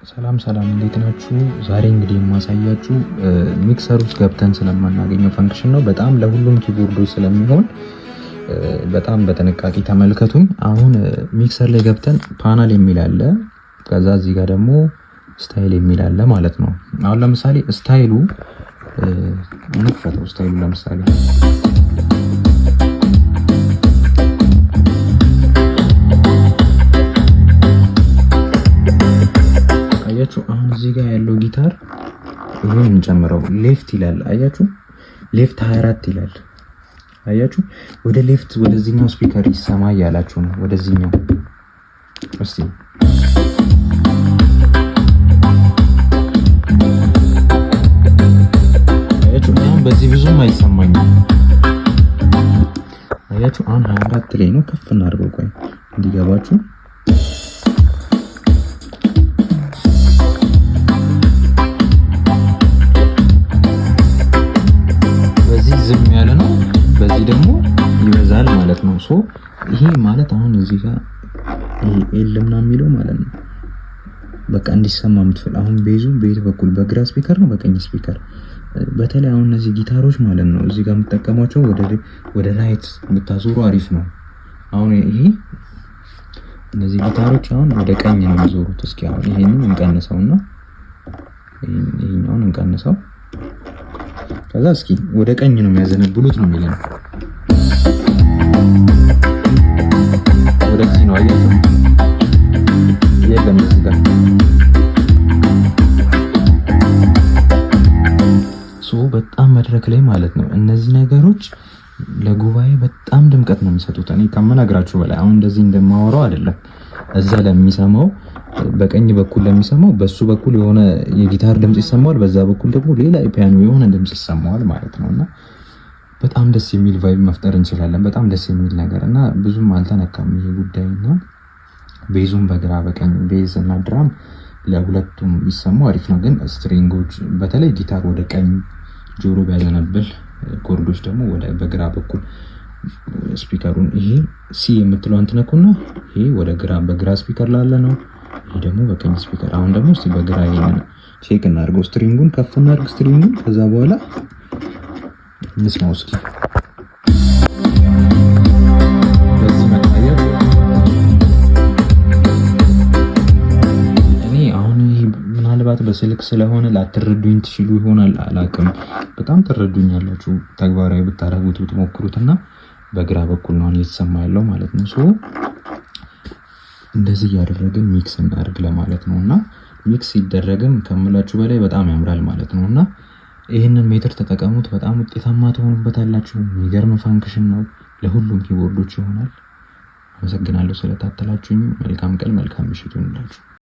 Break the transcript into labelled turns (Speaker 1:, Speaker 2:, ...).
Speaker 1: ሰላም ሰላም እንዴት ናችሁ? ዛሬ እንግዲህ የማሳያችሁ ሚክሰር ውስጥ ገብተን ስለማናገኘው ፈንክሽን ነው። በጣም ለሁሉም ኪቦርዶች ስለሚሆን በጣም በጥንቃቄ ተመልከቱኝ። አሁን ሚክሰር ላይ ገብተን ፓናል የሚል አለ፣ ከዛ እዚህ ጋር ደግሞ ስታይል የሚል አለ ማለት ነው። አሁን ለምሳሌ ስታይሉ እንክፈተው። ስታይሉ ለምሳሌ አያችሁ፣ አሁን እዚህ ጋር ያለው ጊታር ይሄን እንጨምረው። ሌፍት ይላል አያችሁ፣ ሌፍት 24 ይላል አያችሁ። ወደ ሌፍት ወደዚህኛው ስፒከር ይሰማ ያላችሁ ነው። ወደዚህኛው እስቲ አያችሁ፣ አሁን በዚህ ብዙም አይሰማኝም አያችሁ። አሁን 24 ላይ ነው። ከፍ እናድርገው ቆይ እንዲገባችሁ። ዝም ያለ ነው፣ በዚህ ደግሞ ይበዛል ማለት ነው። ሶ ይሄ ማለት አሁን እዚህ ጋር ይሄ ኤል ምናምን የሚለው ማለት ነው። በቃ እንዲሰማ የምትፈል አሁን ቤዙ በየት በኩል በግራ ስፒከር ነው በቀኝ ስፒከር። በተለይ አሁን እነዚህ ጊታሮች ማለት ነው እዚህ ጋር የምትጠቀሟቸው ወደ ራይት ብታዞሩ አሪፍ ነው። አሁን ይሄ እነዚህ ጊታሮች አሁን ወደ ቀኝ ነው የሚዞሩት። እስኪ አሁን ይሄንን እንቀንሰውና ይሄኛውን እንቀንሰው፣ ከዛ እስኪ ወደ ቀኝ ነው የሚያዘነብሉት ነው የሚለው። ወደዚህ ነው አያችሁ፣ የለም እዚህ ጋር በጣም መድረክ ላይ ማለት ነው እነዚህ ነገሮች ለጉባኤ በጣም ድምቀት ነው የሚሰጡት። እኔ ከምነግራችሁ በላይ አሁን እንደዚህ እንደማወራው አይደለም። እዛ ለሚሰማው በቀኝ በኩል ለሚሰማው በሱ በኩል የሆነ የጊታር ድምጽ ይሰማዋል፣ በዛ በኩል ደግሞ ሌላ የፒያኖ የሆነ ድምጽ ይሰማዋል ማለት ነውና በጣም ደስ የሚል ቫይብ መፍጠር እንችላለን። በጣም ደስ የሚል ነገር እና ብዙም አልተነካም ይሄ ጉዳይና ቤዙም በግራ በቀኝ ቤዝ እና ድራም ለሁለቱም ይሰማው አሪፍ ነው። ግን ስትሪንጎች በተለይ ጊታር ወደ ቀኝ ጆሮ ቢያዘነብል፣ ኮርዶች ደግሞ ወደ በግራ በኩል ስፒከሩን ይሄ ሲ የምትለውን ትነኩና ይሄ ወደ ግራ በግራ ስፒከር ላለ ነው። ይሄ ደግሞ በቀኝ ስፒከር። አሁን ደግሞ እስቲ በግራ ይሄን ቼክ እናድርገው። ስትሪንጉን ከፍ እናድርግ ስትሪንጉን፣ ከዛ በኋላ እንስማው እስኪ። በዚህ መታየት እኔ አሁን ይሄ ምናልባት በስልክ ስለሆነ ላትረዱኝ ትችሉ ይሆናል አላውቅም። በጣም ትረዱኛላችሁ ተግባራዊ ብታረጉት ብትሞክሩትና በግራ በኩል ነው እየተሰማ ያለው ማለት ነው። ሶ እንደዚህ እያደረግን ሚክስ እናድርግ ለማለት ነውና ሚክስ ሲደረግም ከምላችሁ በላይ በጣም ያምራል ማለት ነውና ይህንን ሜትር ተጠቀሙት። በጣም ውጤታማ ትሆኑበታላችሁ። የሚገርም ፋንክሽን ነው፣ ለሁሉም ኪቦርዶች ይሆናል። አመሰግናለሁ ስለታተላችሁኝ። መልካም ቀን መልካም ምሽት ይሁንላችሁ።